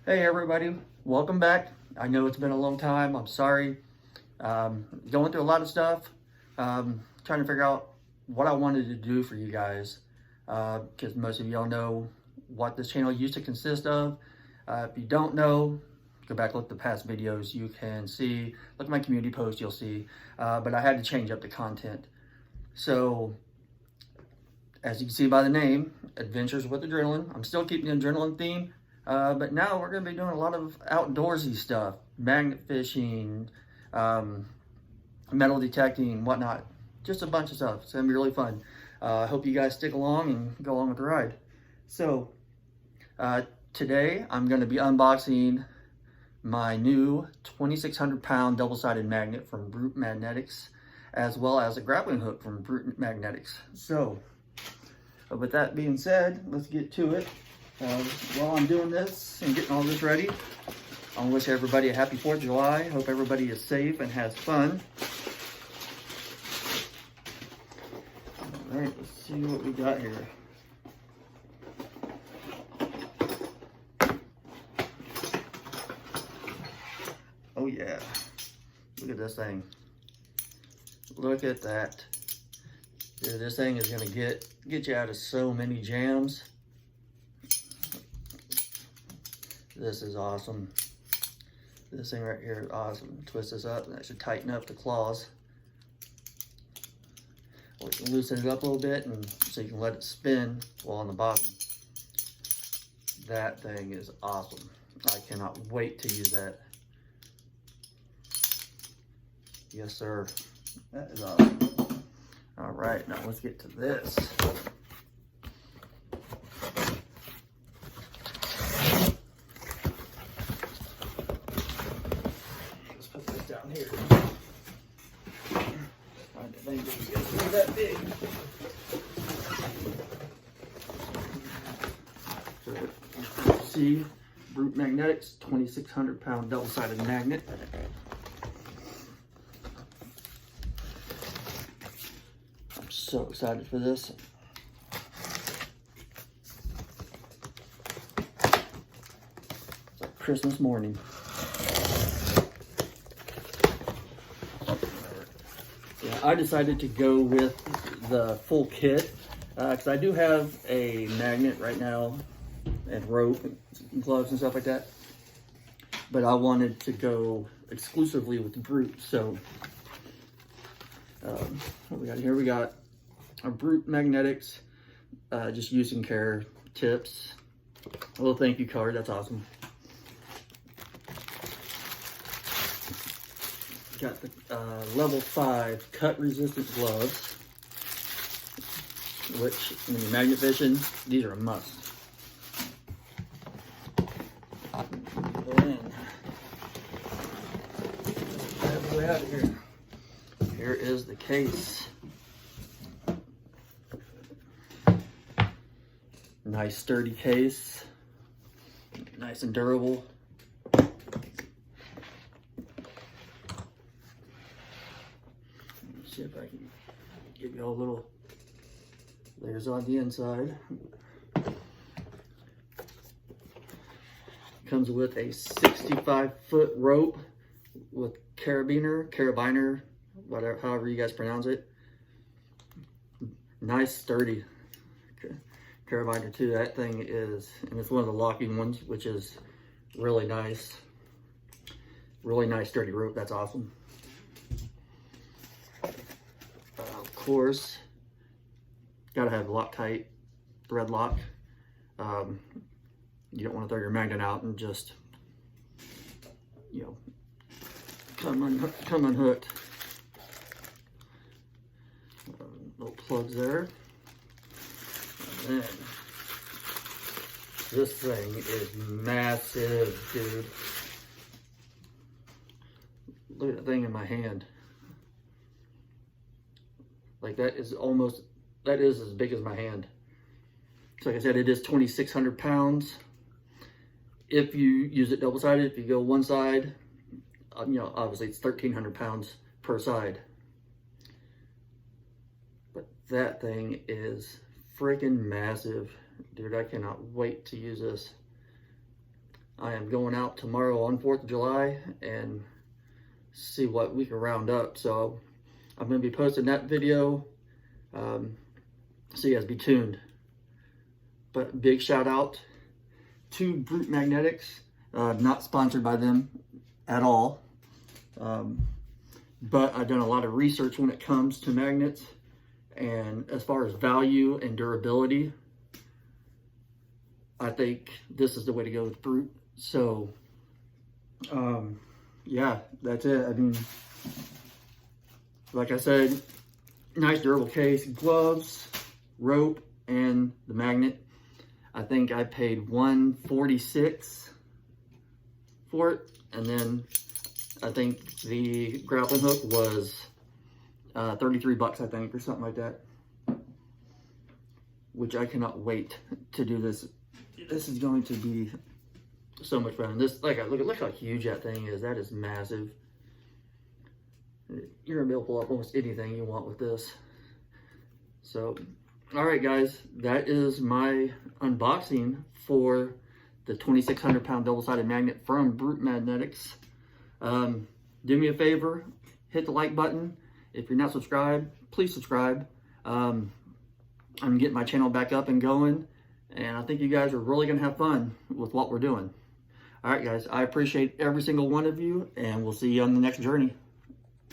Hey everybody, welcome back. I know it's been a long time. I'm sorry. Going through a lot of stuff. Trying to figure out what I wanted to do for you guys. Because most of y'all know what this channel used to consist of. If you don't know, go back, look at the past videos. You can see, look at my community post, you'll see. But I had to change up the content. So, as you can see by the name, Adventures with Adrenaline. I'm still keeping the adrenaline theme. But now we're going to be doing a lot of outdoorsy stuff, magnet fishing, metal detecting, whatnot. Just a bunch of stuff. It's going to be really fun. I hope you guys stick along and go along with the ride. So, today I'm going to be unboxing my new 2,600 pound double-sided magnet from Brute Magnetics, as well as a grappling hook from Brute Magnetics. So, with that being said, let's get to it. While I'm doing this and getting all this ready, I want to wish everybody a happy 4th of July. Hope everybody is safe and has fun. All right, let's see what we got here. Oh yeah, look at this thing. Look at that. Dude, this thing is gonna get you out of so many jams. This is awesome. This thing right here is awesome. Twist this up and that should tighten up the claws. We can loosen it up a little bit and so you can let it spin while on the bottom. That thing is awesome. I cannot wait to use that. Yes, sir. That is awesome. All right, now let's get to this. Down here. Find the thing that gets that big. So, see, Brute Magnetics, 2,600 pound double-sided magnet. I'm so excited for this. It's like Christmas morning. I decided to go with the full kit because I do have a magnet right now and rope and gloves and stuff like that, but I wanted to go exclusively with the Brute. So what we got here, we got our Brute Magnetics just use and care tips, a little thank you card. That's awesome. Got the level 5 cut resistant gloves, which when you're magnet fishing, these are a must. Then, get the way out of here. Here is the case. Nice sturdy case, nice and durable. See if I can give you a little layers on the inside. Comes with a 65-foot rope with carabiner, whatever, however you guys pronounce it. Nice sturdy carabiner too. That thing is, and it's one of the locking ones, which is really nice. Really nice sturdy rope. That's awesome. Of course, gotta have Loctite thread lock. You don't want to throw your magnet out and just, you know, come unhooked. Little plugs there. And then this thing is massive, dude. Look at that thing in my hand. Like that is as big as my hand. So like I said, it is 2,600 pounds. If you use it double-sided, if you go one side, you know, obviously it's 1,300 pounds per side. But that thing is freaking massive. Dude, I cannot wait to use this. I am going out tomorrow on 4th of July and see what we can round up. So I'm going to be posting that video. So you guys be tuned. But big shout out to Brute Magnetics. Not sponsored by them at all. But I've done a lot of research when it comes to magnets. And as far as value and durability, I think this is the way to go with Brute. So, yeah, that's it. I mean, like I said, nice durable case, gloves, rope, and the magnet. I think I paid $146 for it, and then I think the grappling hook was 33 bucks, I think, or something like that. Which I cannot wait to do this. This is going to be so much fun. This, look how huge that thing is. That is massive. You're gonna be able to pull up almost anything you want with this. So, all right, guys, that is my unboxing for the 2,600 pound double-sided magnet from Brute Magnetics. Do me a favor, hit the like button. If you're not subscribed, please subscribe. I'm getting my channel back up and going, and I think you guys are really gonna have fun with what we're doing. All right, guys, I appreciate every single one of you, and we'll see you on the next journey.